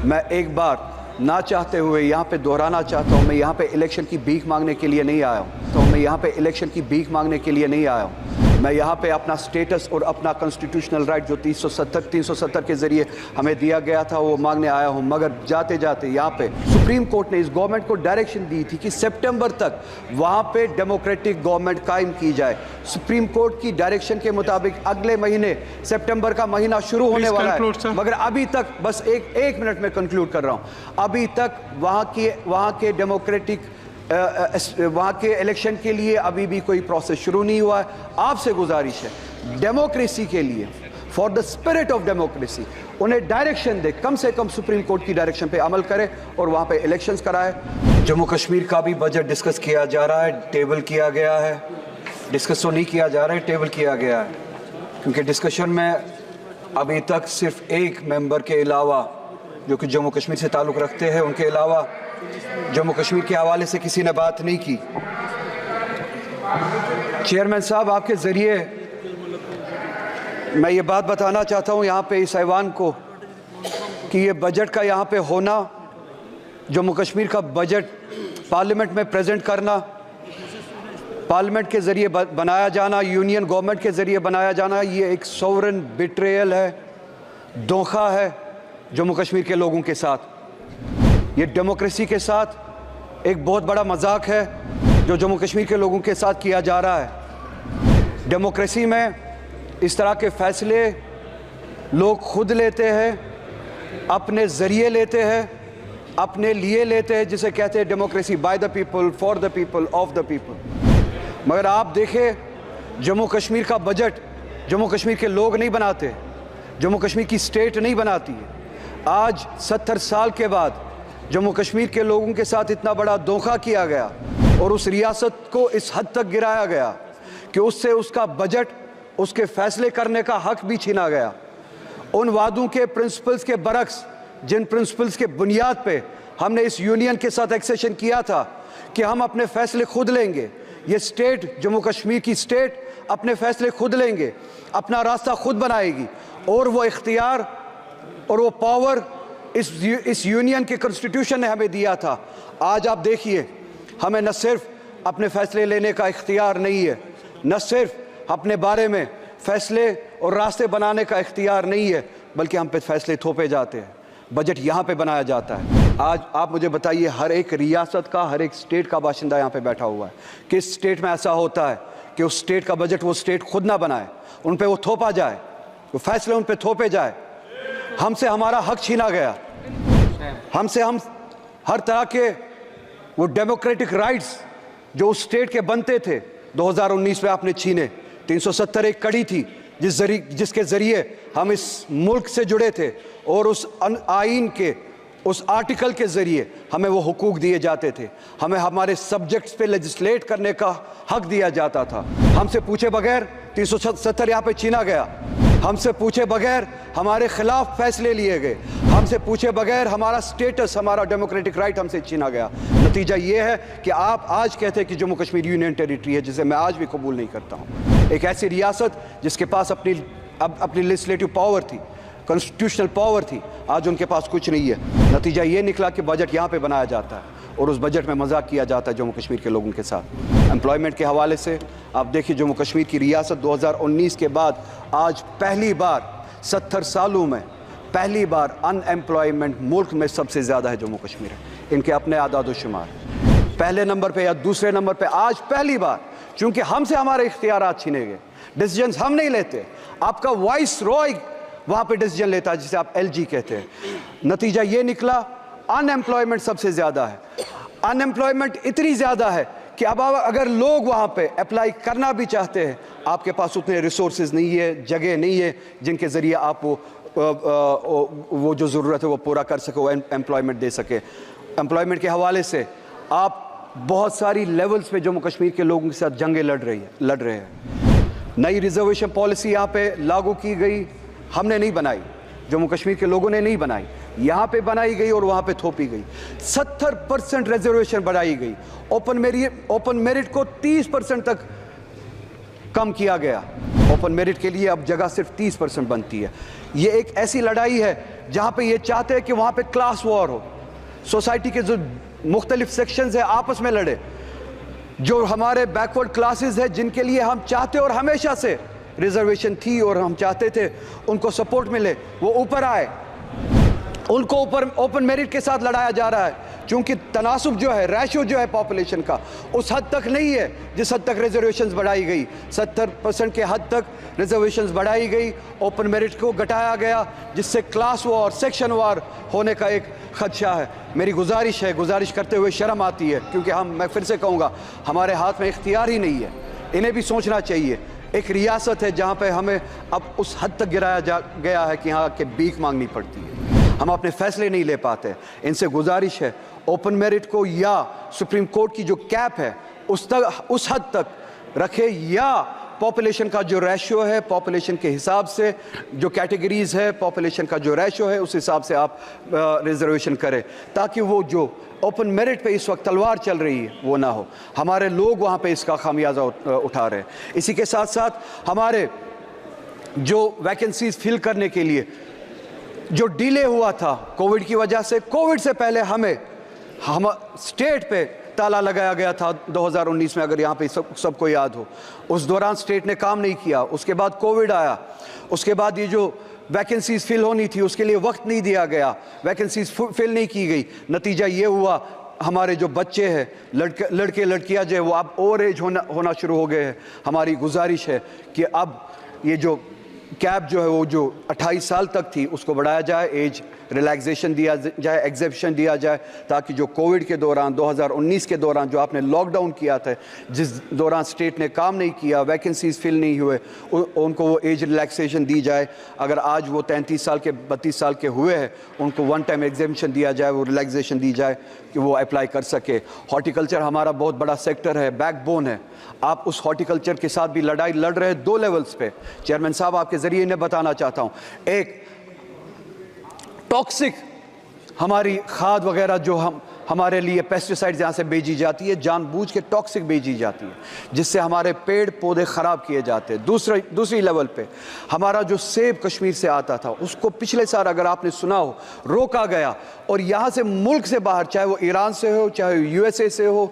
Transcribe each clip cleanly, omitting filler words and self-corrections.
मैं एक बार ना चाहते हुए यहाँ पे दोहराना चाहता हूँ, मैं यहाँ पे इलेक्शन की भीख मांगने के लिए नहीं आया हूँ। तो मैं यहाँ पे इलेक्शन की भीख मांगने के लिए नहीं आया हूँ। मैं यहाँ पे अपना स्टेटस और अपना कॉन्स्टिट्यूशनल राइट जो 370 के ज़रिए हमें दिया गया था वो मांगने आया हूँ। मगर जाते जाते यहाँ पे सुप्रीम कोर्ट ने इस गवर्नमेंट को डायरेक्शन दी थी कि सितंबर तक वहाँ पे डेमोक्रेटिक गवर्नमेंट कायम की जाए। सुप्रीम कोर्ट की डायरेक्शन के मुताबिक अगले महीने सितंबर का महीना शुरू होने वाला है, मगर अभी तक बस एक मिनट में कंक्लूड कर रहा हूँ, अभी तक वहाँ के डेमोक्रेटिक वहाँ के इलेक्शन के लिए अभी भी कोई प्रोसेस शुरू नहीं हुआ है। आपसे गुजारिश है डेमोक्रेसी के लिए, for the spirit of democracy, उन्हें डायरेक्शन दे, कम से कम सुप्रीम कोर्ट की डायरेक्शन पे अमल करे और वहाँ पे इलेक्शंस कराए। जम्मू कश्मीर का भी बजट डिस्कस किया जा रहा है, टेबल किया गया है। डिस्कस तो नहीं किया जा रहा है, टेबल किया गया है, क्योंकि डिस्कशन में अभी तक सिर्फ एक मेंबर के अलावा जो कि जम्मू कश्मीर से ताल्लुक़ रखते हैं, उनके अलावा जम्मू कश्मीर के हवाले से किसी ने बात नहीं की। चेयरमैन साहब, आपके ज़रिए मैं ये बात बताना चाहता हूँ यहाँ पे इस ऐवान को कि ये बजट का यहाँ पे होना, जम्मू कश्मीर का बजट पार्लियामेंट में प्रेजेंट करना, पार्लियामेंट के ज़रिए बनाया जाना, यूनियन गवर्नमेंट के ज़रिए बनाया जाना, ये एक सोवरेन बिट्रेयल है, धोखा है जम्मू कश्मीर के लोगों के साथ। ये डेमोक्रेसी के साथ एक बहुत बड़ा मजाक है जो जम्मू कश्मीर के लोगों के साथ किया जा रहा है। डेमोक्रेसी में इस तरह के फैसले लोग खुद लेते हैं, अपने ज़रिए लेते हैं, अपने लिए लेते हैं, जिसे कहते हैं democracy, by the people, for the people, of the people. मगर आप देखें जम्मू कश्मीर का बजट जम्मू कश्मीर के लोग नहीं बनाते, जम्मू कश्मीर की स्टेट नहीं बनाती है। आज 70 साल के बाद जम्मू कश्मीर के लोगों के साथ इतना बड़ा धोखा किया गया और उस रियासत को इस हद तक गिराया गया कि उससे उसका बजट, उसके फैसले करने का हक भी छीना गया। उन वादों के प्रिंसिपल्स के बरक्स, जिन प्रिंसिपल्स के बुनियाद पे हमने इस यूनियन के साथ एक्सेशन किया था कि हम अपने फैसले खुद लेंगे, ये स्टेट, जम्मू कश्मीर की स्टेट अपने फैसले खुद लेंगे, अपना रास्ता खुद बनाएगी, और वो इख्तियार और वो पावर इस यूनियन के कॉन्स्टिट्यूशन ने हमें दिया था। आज आप देखिए, हमें न सिर्फ अपने फैसले लेने का इख्तियार नहीं है, न सिर्फ अपने बारे में फैसले और रास्ते बनाने का इख्तियार नहीं है, बल्कि हम पे फैसले थोपे जाते हैं, बजट यहाँ पे बनाया जाता है। आज आप मुझे बताइए, हर एक रियासत का, हर एक स्टेट का बाशिंदा यहाँ पे बैठा हुआ है, किस स्टेट में ऐसा होता है कि उस स्टेट का बजट वो स्टेट खुद ना बनाए, उन पे वो थोपा जाए, वो फैसले उन पे थोपे जाए। हमसे हमारा हक छीना गया, हमसे हम हर तरह के वो डेमोक्रेटिक राइट्स जो उस स्टेट के बनते थे 2019 में आपने छीने। 370 एक कड़ी थी जिसके ज़रिए हम इस मुल्क से जुड़े थे, और उस आइन के उस आर्टिकल के ज़रिए हमें वो हुकूक दिए जाते थे, हमें हमारे सब्जेक्ट्स पे लेजिस्लेट करने का हक दिया जाता था। हमसे पूछे बगैर 370 यहाँ पे छीना गया, हमसे पूछे बगैर हमारे खिलाफ फैसले लिए गए, हमसे पूछे बगैर हमारा स्टेटस, हमारा डेमोक्रेटिक राइट हमसे छीना गया। नतीजा ये है कि आप आज कहते हैं कि जम्मू कश्मीर यूनियन टेरिटरी है, जिसे मैं आज भी कबूल नहीं करता हूँ। एक ऐसी रियासत जिसके पास अपनी लेजिस्लेटिव पावर थी, कॉन्स्टिट्यूशनल पावर थी, आज उनके पास कुछ नहीं है। नतीजा ये निकला कि बजट यहाँ पे बनाया जाता है और उस बजट में मजाक किया जाता है जम्मू कश्मीर के लोगों के साथ। एम्प्लॉयमेंट के हवाले से आप देखिए, जम्मू कश्मीर की रियासत 2019 के बाद आज पहली बार 70 सालों में पहली बार अनएम्प्लॉयमेंट मुल्क में सबसे ज़्यादा है जम्मू कश्मीर है। इनके अपने आदाद शुमार पहले नंबर पे या दूसरे नंबर पे आज पहली बार, चूँकि हमसे हमारे इख्तियारात छीने गए, डिसीजंस हम नहीं लेते, आपका वाइस रॉय वहाँ पे डिसीजन लेता है, जिसे आप LG कहते हैं। नतीजा ये निकला, अनएम्प्लॉयमेंट सबसे ज़्यादा है। अनएम्प्लॉयमेंट इतनी ज़्यादा है कि अब अगर लोग वहाँ पे अप्लाई करना भी चाहते हैं, आपके पास उतने रिसोर्सेज नहीं है, जगह नहीं है जिनके ज़रिए आप वो जो ज़रूरत है वो पूरा कर सके, वो एम्प्लॉयमेंट दे सके। एम्प्लॉयमेंट के हवाले से आप बहुत सारी लेवल्स पे जम्मू कश्मीर के लोगों के साथ जंगें लड़ रहे हैं। नई रिजर्वेशन पॉलिसी यहाँ पे लागू की गई, हमने नहीं बनाई, जम्मू कश्मीर के लोगों ने नहीं बनाई, यहाँ पे बनाई गई और वहाँ पे थोपी गई। 70% रिजर्वेशन बढ़ाई गई, ओपन मेरिट को 30% तक کم کیا گیا. اوپن میرٹ کے لیے اب جگہ صرف 30% بنتی ہے. یہ ایک ایسی لڑائی ہے جہاں پہ یہ چاہتے ہیں کہ وہاں پہ کلاس وار ہو, سوسائٹی کے جو مختلف سیکشنز ہیں آپس میں لڑے, جو ہمارے بیکورڈ کلاسز ہیں جن کے لیے ہم چاہتے اور ہمیشہ سے ریزرویشن تھی اور ہم چاہتے تھے ان کو سپورٹ ملے, وہ اوپر آئے. ان کو اوپر اوپن میرٹ کے ساتھ لڑایا جا رہا ہے چونکہ تناسب جو ہے, ریشو جو ہے پاپولیشن کا اس حد تک نہیں ہے جس حد تک ریزرویشنز بڑھائی گئی. 70% کے حد تک ریزرویشنز بڑھائی گئی, اوپن میرٹ کو گھٹایا گیا, جس سے کلاس وار, سیکشن وار ہونے کا ایک خدشہ ہے. میری گزارش کرتے ہوئے شرم آتی ہے کیونکہ میں پھر سے کہوں گا ہمارے ہاتھ میں اختیار ہی نہیں ہے. انہیں بھی سوچنا چاہیے. ایک ریاست ہے جہاں پہ ہمیں اب اس حد تک گرایا گیا ہے کہ یہاں کے بھیک مانگنی پڑتی ہے, ہم اپنے فیصلے نہیں لے پاتے. ان سے گزارش ہے اوپن میرٹ کو یا سپریم کورٹ کی جو کیپ ہے اس حد تک رکھے, یا پاپولیشن کا جو ریشو ہے, پاپولیشن کے حساب سے جو کیٹیگریز ہے, پاپولیشن کا جو ریشو ہے اس حساب سے آپ ریزرویشن کریں تاکہ وہ جو اوپن میرٹ پہ اس وقت تلوار چل رہی ہے وہ نہ ہو. ہمارے لوگ وہاں پہ اس کا خمیازہ اٹھا رہے ہیں. اسی کے ساتھ ساتھ ہمارے جو ویکنسیز فل کرنے کے لیے جو ڈیلے ہوا تھا کووڈ کی وجہ سے, کووڈ سے پہلے ہم اسٹیٹ پہ تالا لگایا گیا تھا 2019 میں, اگر یہاں پہ سب کو یاد ہو. اس دوران اسٹیٹ نے کام نہیں کیا. اس کے بعد کووڈ آیا, اس کے بعد یہ جو ویکنسیز فل ہونی تھی اس کے لیے وقت نہیں دیا گیا, ویکنسیز فل نہیں کی گئی. نتیجہ یہ ہوا ہمارے جو بچے ہیں, لڑکے لڑکیاں جو ہے وہ اب اوور ایج ہونا شروع ہو گئے ہیں. ہماری گزارش ہے کہ اب یہ جو کیپ جو ہے وہ جو 28 سال تک تھی اس کو بڑھایا جائے, ایج ریلیکسیشن دیا جائے, ایگزیپشن دیا جائے, تاکہ جو کووڈ کے دوران 2019 کے دوران جو آپ نے لاک ڈاؤن کیا تھا, جس دوران اسٹیٹ نے کام نہیں کیا, ویکنسیز فل نہیں ہوئے, ان کو وہ ایج ریلیکسیشن دی جائے. اگر آج وہ 33 سال کے 32 سال کے ہوئے ہیں ان کو ون ٹائم ایگزیپشن دیا جائے, وہ ریلیکسیشن دی جائے کہ وہ اپلائی کر سکے. ہارٹیکلچر ہمارا بہت بڑا سیکٹر ہے, بیک بون ہے. آپ اس ہارٹیکلچر کے ساتھ بھی لڑائی لڑ رہے ہیں 2 لیولز پہ. چیئرمین صاحب آپ کے ذریعے انہیں بتانا چاہتا ہوں, ایک ٹاکسک ہماری کھاد وغیرہ جو ہمارے لیے پیسٹیسائڈز یہاں سے بھیجی جاتی ہے, جان بوجھ کے ٹاکسک بھیجی جاتی ہے جس سے ہمارے پیڑ پودے خراب کیے جاتے ہیں. دوسری لیول پہ ہمارا جو سیب کشمیر سے آتا تھا اس کو پچھلے سال اگر آپ نے سنا ہو روکا گیا, اور یہاں سے ملک سے باہر, چاہے وہ ایران سے ہو چاہے USA سے ہو,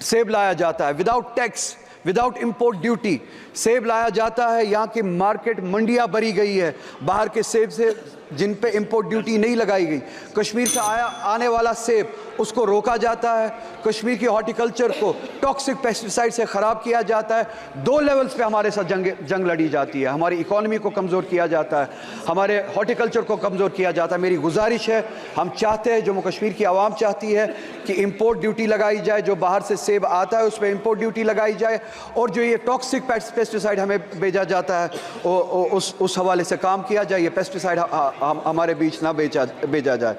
سیب لایا جاتا ہے without tax, without import duty سیب لایا جاتا ہے. یہاں کی مارکیٹ منڈیاں بھری گئی ہے باہر کے سیب سے جن پہ امپورٹ ڈیوٹی نہیں لگائی گئی. کشمیر سے آنے والا سیب اس کو روکا جاتا ہے. کشمیر کی ہارٹیکلچر کو ٹاکسک پیسٹیسائڈ سے خراب کیا جاتا ہے. 2 لیولز پہ ہمارے ساتھ جنگ لڑی جاتی ہے. ہماری اکانومی کو کمزور کیا جاتا ہے, ہمارے ہارٹیکلچر کو کمزور کیا جاتا ہے. میری گزارش ہے, ہم چاہتے ہیں, جموں کشمیر کی عوام چاہتی ہے کہ امپورٹ ڈیوٹی لگائی جائے, جو باہر سے سیب آتا ہے اس پہ امپورٹ ڈیوٹی لگائی جائے, اور جو یہ ٹاکسک پیسٹیسائڈ ہمیں بھیجا جاتا ہے اس حوالے سے کام کیا جائے. یہ پیسٹیسائڈ ہمارے بیچ نہ بھیجا جائے.